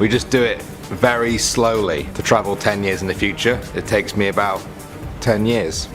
We just do it very slowly. To travel 10 years in the future, it takes me about 10 years.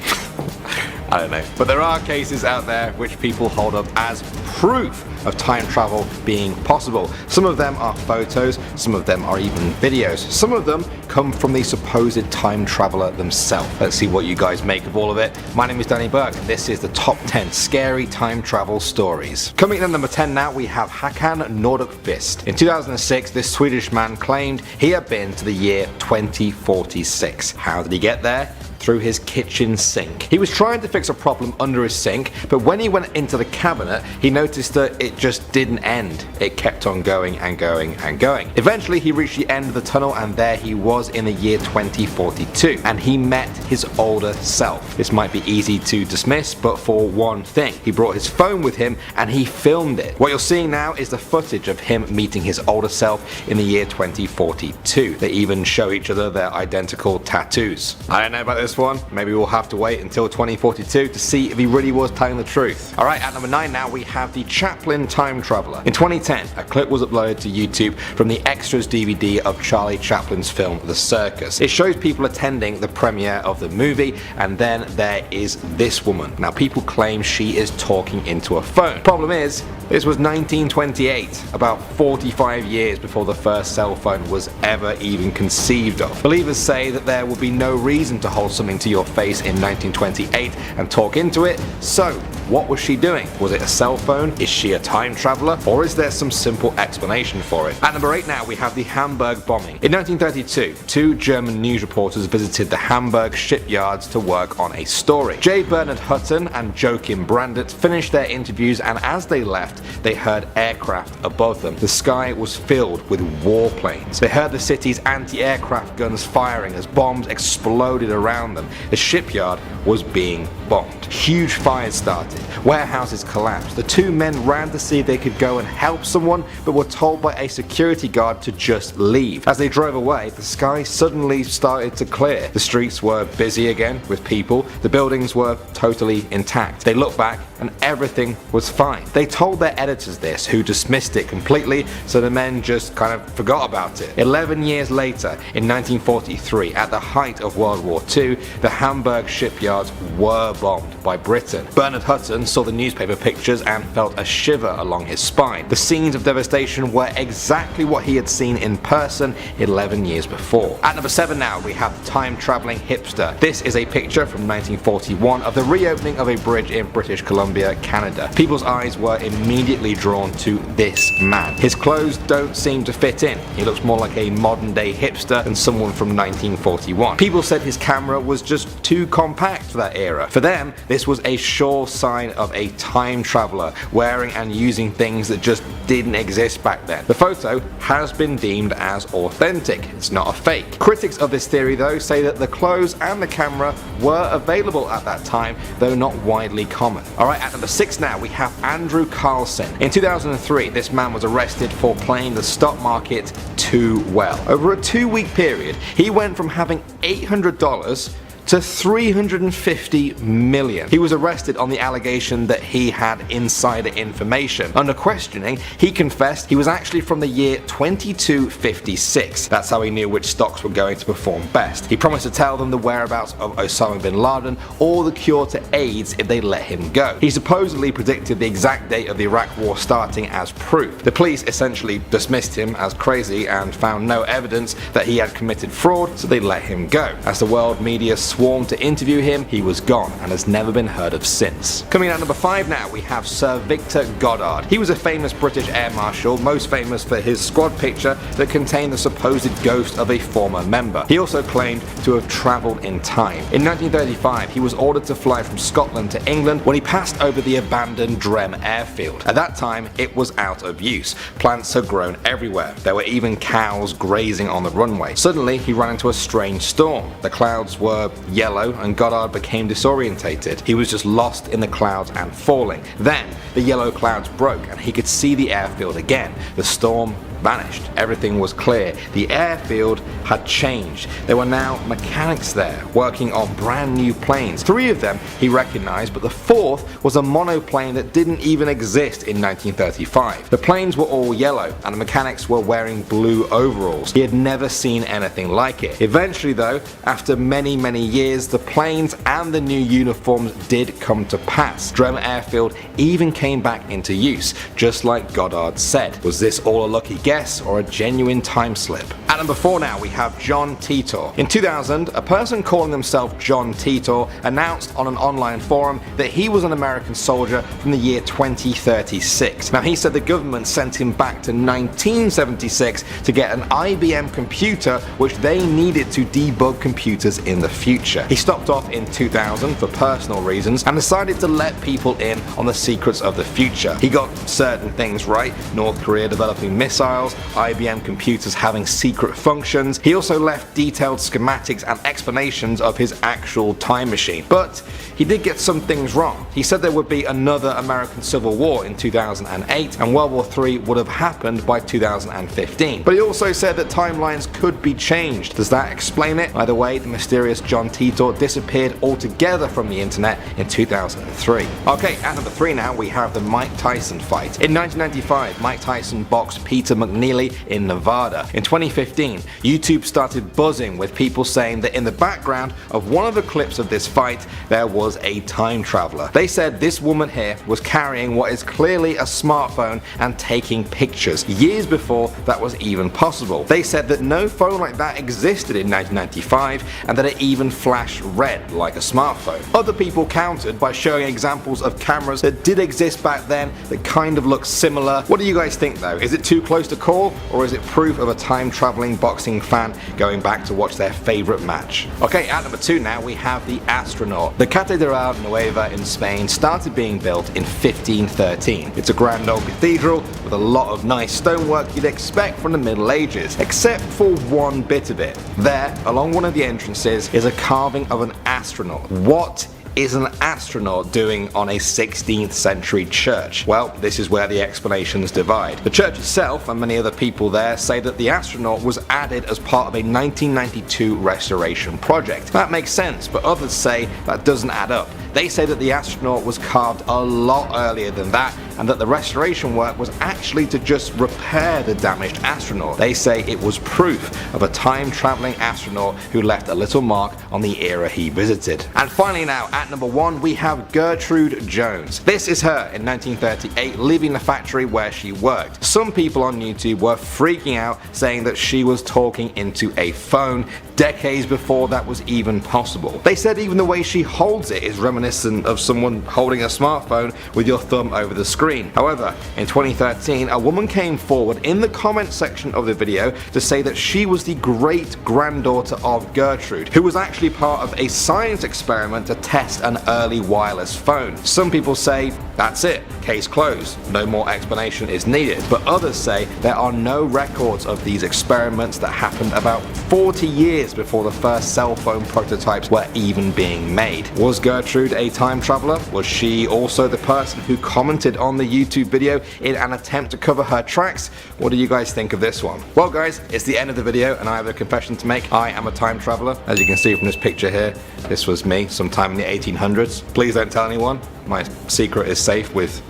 I don't know. But there are cases out there which people hold up as proof of time travel being possible. Some of them are photos, some of them are even videos. Some of them come from the supposed time traveler themselves. Let's see what you guys make of all of it. My name is Danny Burke and this is the top 10 scary time travel stories. Coming in at number 10 now, we have Håkan Nordqvist. In 2006, this Swedish man claimed he had been to the year 2046. How did he get there? Through his kitchen sink. He was trying to fix a problem under his sink, but when he went into the cabinet, he noticed that it just didn't end. It kept on going and going and going. Eventually, he reached the end of the tunnel, and there he was in the year 2042, and he met his older self. This might be easy to dismiss, but for one thing, he brought his phone with him and he filmed it. What you're seeing now is the footage of him meeting his older self in the year 2042. They even show each other their identical tattoos. I don't know about this one. Maybe we'll have to wait until 2042 to see if he really was telling the truth. Alright, at number 9 now, we have the Chaplin Time Traveler. In 2010, a clip was uploaded to YouTube from the Extras DVD of Charlie Chaplin's film The Circus. It shows people attending the premiere of the movie, and then there is this woman. Now, people claim she is talking into a phone. Problem is, this was 1928, about 45 years before the first cell phone was ever even conceived of. Believers say that there would be no reason to hold something to your face in 1928 and talk into it, so what was she doing? Was it a cell phone? Is she a time traveler? Or is there some simple explanation for it? At number 8 now, we have the Hamburg bombing. In 1932, two German news reporters visited the Hamburg shipyards to work on a story. J. Bernard Hutton and Joachim Brandt finished their interviews, and as they left, they heard aircraft above them. The sky was filled with warplanes. They heard the city's anti-aircraft guns firing as bombs exploded around them. The shipyard was being bombed. Huge fires started. Warehouses collapsed. The two men ran to see if they could go and help someone, but were told by a security guard to just leave. As they drove away, the sky suddenly started to clear. The streets were busy again with people. The buildings were totally intact. They looked back and everything was fine. They told their editors this, who dismissed it completely, so the men just kind of forgot about it. 11 years later, in 1943, at the height of World War II, the Hamburg shipyards were bombed by Britain. Bernard Hutton saw the newspaper pictures and felt a shiver along his spine. The scenes of devastation were exactly what he had seen in person 11 years before. At number 7 now, we have the time-travelling hipster. This is a picture from 1941 of the reopening of a bridge in British Columbia, Canada. People's eyes were immediately drawn to this man. His clothes don't seem to fit in. He looks more like a modern-day hipster than someone from 1941. People said his camera was just too compact for that era. For them, this was a sure sign of a time traveler wearing and using things that just didn't exist back then. The photo has been deemed as authentic. It's not a fake. Critics of this theory though say that the clothes and the camera were available at that time, though not widely common. Alright, at number 6 now, we have Andrew Carlson. In 2003, this man was arrested for playing the stock market too well. Over a 2-week period, he went from having $800 to $350 million. He was arrested on the allegation that he had insider information. Under questioning, he confessed he was actually from the year 2256. That's how he knew which stocks were going to perform best. He promised to tell them the whereabouts of Osama bin Laden or the cure to AIDS if they let him go. He supposedly predicted the exact date of the Iraq war starting as proof. The police essentially dismissed him as crazy and found no evidence that he had committed fraud, so they let him go. As the world media swarmed to interview him, he was gone and has never been heard of since. Coming out at number 5 now, we have Sir Victor Goddard. He was a famous British air marshal, most famous for his squad picture that contained the supposed ghost of a former member. He also claimed to have travelled in time. In 1935, he was ordered to fly from Scotland to England when he passed over the abandoned Drem airfield. At that time, it was out of use. Plants had grown everywhere. There were even cows grazing on the runway. Suddenly, he ran into a strange storm. The clouds were yellow and Goddard became disorientated. He was just lost in the clouds and falling. Then, the yellow clouds broke and he could see the airfield again. The storm vanished. Everything was clear. The airfield had changed. There were now mechanics there, working on brand new planes. 3 of them he recognized, but the 4th was a monoplane that didn't even exist in 1935. The planes were all yellow, and the mechanics were wearing blue overalls. He had never seen anything like it. Eventually though, after many years, the planes and the new uniforms did come to pass. Drem Airfield even came back into use, just like Goddard said. Was this all a lucky guess or a genuine time slip? At number 4 now we have John Titor. In 2000, a person calling himself John Titor announced on an online forum that he was an American soldier from the year 2036. Now he said the government sent him back to 1976 to get an IBM computer which they needed to debug computers in the future. He stopped off in 2000 for personal reasons and decided to let people in on the secrets of the future. He got certain things right: North Korea developing missiles, IBM computers having secret functions. He also left detailed schematics and explanations of his actual time machine. But he did get some things wrong. He said there would be another American Civil War in 2008 and World War III would have happened by 2015. But he also said that timelines could be changed. Does that explain it? Either way, the mysterious John Titor disappeared altogether from the internet in 2003. Okay, at number 3 now we have the Mike Tyson fight. In 1995, Mike Tyson boxed Peter McNeely in Nevada. In 2015, YouTube started buzzing with people saying that in the background of one of the clips of this fight there was a time traveler. They said this woman here was carrying what is clearly a smartphone and taking pictures, years before that was even possible. They said that no phone like that existed in 1995 and that it even flashed red like a smartphone. Other people countered by showing examples of cameras that did exist back then that kind of look similar. What do you guys think though? Is it too close to call, or is it proof of a time traveling boxing fan going back to watch their favorite match? Okay, at number 2 now we have the astronaut. The Catedral Nueva in Spain started being built in 1513. It's a grand old cathedral with a lot of nice stonework you'd expect from the Middle Ages, except for one bit of it. There, along one of the entrances, is a carving of an astronaut. What is an astronaut doing on a 16th century church? Well, this is where the explanations divide. The church itself and many other people there say that the astronaut was added as part of a 1992 restoration project. That makes sense, but others say that doesn't add up. They say that the astronaut was carved a lot earlier than that, and that the restoration work was actually to just repair the damaged astronaut. They say it was proof of a time-traveling astronaut who left a little mark on the era he visited. And finally now, at number 1 we have Gertrude Jones. This is her in 1938 leaving the factory where she worked. Some people on YouTube were freaking out, saying that she was talking into a phone decades before that was even possible. They said even the way she holds it is reminiscent of someone holding a smartphone with your thumb over the screen. However, in 2013, a woman came forward in the comment section of the video to say that she was the great granddaughter of Gertrude, who was actually part of a science experiment to test an early wireless phone. Some people say that's it, case closed, no more explanation is needed, but others say there are no records of these experiments that happened about 40 years before the first cell phone prototypes were even being made. Was Gertrude a time traveler? Was she also the person who commented on the YouTube video in an attempt to cover her tracks? What do you guys think of this one? Well guys, it's the end of the video and I have a confession to make. I am a time traveler. As you can see from this picture here, this was me sometime in the 1800s. Please don't tell anyone. My secret is safe with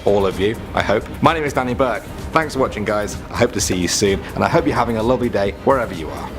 all of you, I hope. My name is Danny Burke. Thanks for watching guys. I hope to see you soon and I hope you're having a lovely day wherever you are.